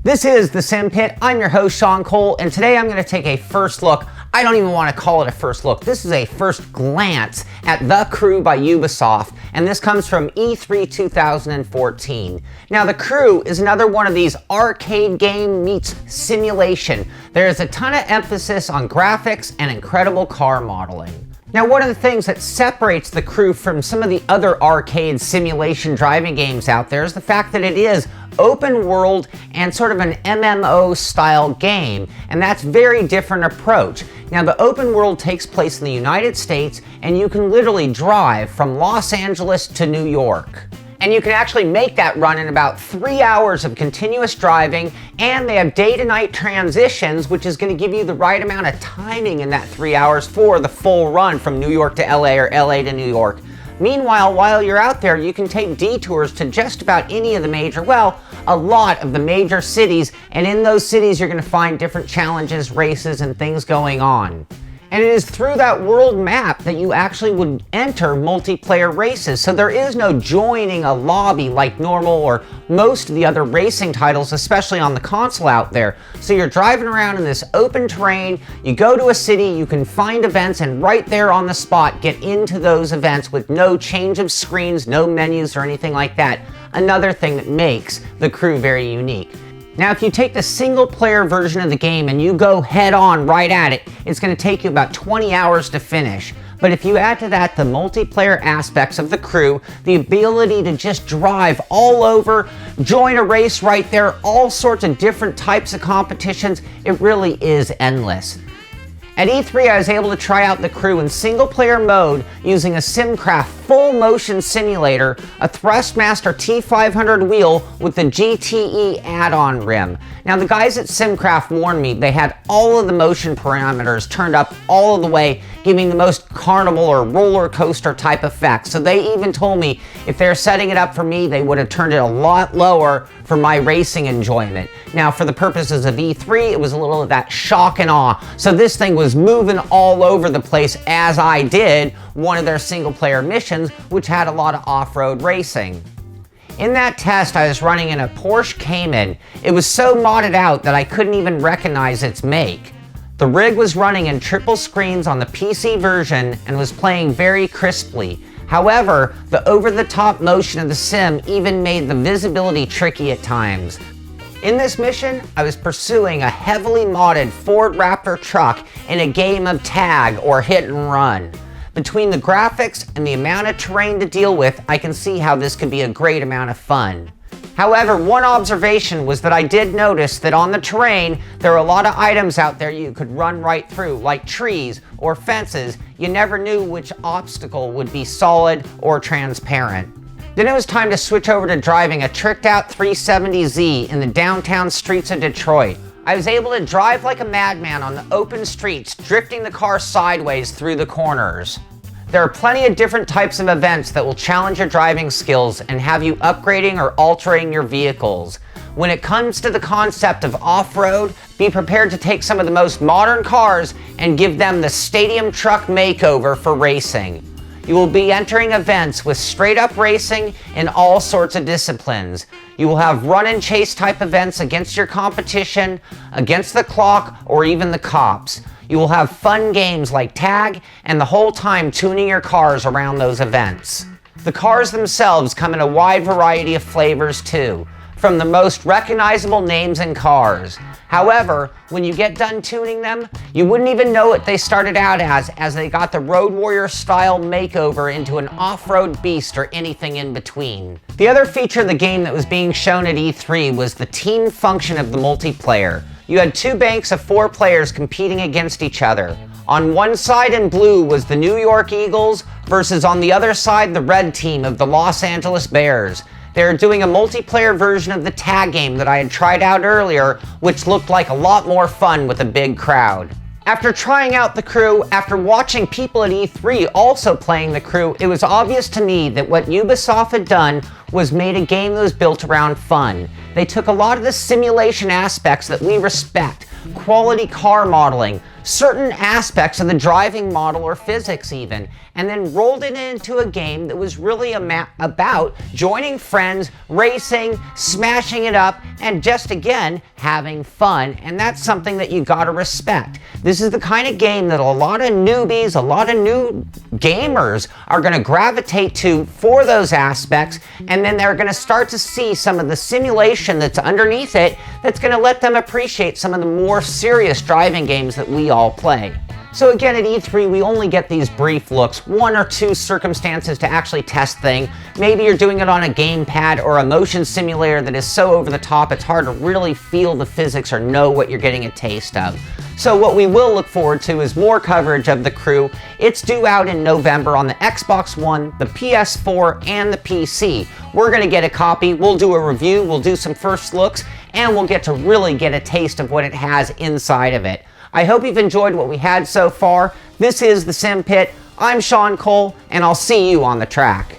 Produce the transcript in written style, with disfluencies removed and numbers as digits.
This is the Simpit. I'm your host, Sean Cole, and today I'm going to take a first look. I don't even want to call it a first look. This is a first glance at The Crew by Ubisoft, and this comes from E3 2014. Now, The Crew is another one of these arcade game meets simulation. There is a ton of emphasis on graphics and incredible car modeling. Now, one of the things that separates The Crew from some of the other arcade simulation driving games out there is the fact that it is open world and sort of an MMO style game, and that's very different approach. Now, the open world takes place in the United States, and you can literally drive from Los Angeles to New York. And you can actually make that run in about 3 hours of continuous driving, and they have day to night transitions, which is going to give you the right amount of timing in that 3 hours for the full run from New York to LA or LA to New York. Meanwhile, while you're out there, you can take detours to just about any of the major, well, a lot of the major cities, and in those cities you're going to find different challenges, races, and things going on. And it is through that world map that you actually would enter multiplayer races. So there is no joining a lobby like normal or most of the other racing titles, especially on the console out there. So you're driving around in this open terrain, you go to a city, you can find events, and right there on the spot get into those events with no change of screens, no menus or anything like that. Another thing that makes The Crew very unique. Now, if you take the single player version of the game and you go head on right at it, it's going to take you about 20 hours to finish. But if you add to that the multiplayer aspects of The Crew, the ability to just drive all over, join a race right there, all sorts of different types of competitions, it really is endless. At E3, I was able to try out The Crew in single-player mode using a SimCraft full-motion simulator, a Thrustmaster T500 wheel with the GTE add-on rim. Now, the guys at SimCraft warned me they had all of the motion parameters turned up all of the way, giving the most carnival or roller coaster type effect. So they even told me if they're setting it up for me, they would have turned it a lot lower for my racing enjoyment. Now, for the purposes of E3, it was a little of that shock and awe. So this thing was moving all over the place as I did one of their single player missions, which had a lot of off-road racing. In that test, I was running in a Porsche Cayman. It was so modded out that I couldn't even recognize its make. The rig was running in triple screens on the PC version and was playing very crisply. However, the over-the-top motion of the sim even made the visibility tricky at times. In this mission, I was pursuing a heavily modded Ford Raptor truck in a game of tag or hit and run. Between the graphics and the amount of terrain to deal with, I can see how this could be a great amount of fun. However, one observation was that I did notice that on the terrain, there are a lot of items out there you could run right through, like trees or fences. You never knew which obstacle would be solid or transparent. Then it was time to switch over to driving a tricked out 370Z in the downtown streets of Detroit. I was able to drive like a madman on the open streets, drifting the car sideways through the corners. There are plenty of different types of events that will challenge your driving skills and have you upgrading or altering your vehicles. When it comes to the concept of off-road, be prepared to take some of the most modern cars and give them the stadium truck makeover for racing. You will be entering events with straight-up racing in all sorts of disciplines. You will have run and chase type events against your competition, against the clock, or even the cops. You will have fun games like tag, and the whole time tuning your cars around those events. The cars themselves come in a wide variety of flavors too, from the most recognizable names in cars. However, when you get done tuning them, you wouldn't even know what they started out as they got the Road Warrior style makeover into an off-road beast or anything in between. The other feature of the game that was being shown at E3 was the team function of the multiplayer. You had 2 banks of 4 players competing against each other. On one side in blue was the New York Eagles versus on the other side the red team of the Los Angeles Bears. They were doing a multiplayer version of the tag game that I had tried out earlier, which looked like a lot more fun with a big crowd. After trying out The Crew, after watching people at E3 also playing The Crew, it was obvious to me that what Ubisoft had done was made a game that was built around fun. They took a lot of the simulation aspects that we respect, quality car modeling, certain aspects of the driving model or physics even, and then rolled it into a game that was really about joining friends, racing, smashing it up, and just again, having fun. And that's something that you gotta respect. This is the kind of game that a lot of newbies, a lot of new gamers are gonna gravitate to for those aspects, and then they're gonna start to see some of the simulation that's underneath it that's gonna let them appreciate some of the more serious driving games that we all play. So again, at E3, we only get these brief looks, one or two circumstances to actually test things. Maybe you're doing it on a gamepad or a motion simulator that is so over the top, it's hard to really feel the physics or know what you're getting a taste of. So what we will look forward to is more coverage of The Crew. It's due out in November on the Xbox One, the PS4, and the PC. We're gonna get a copy, we'll do a review, we'll do some first looks, and we'll get to really get a taste of what it has inside of it. I hope you've enjoyed what we had so far. This is the Simpit. I'm Sean Cole, and I'll see you on the track.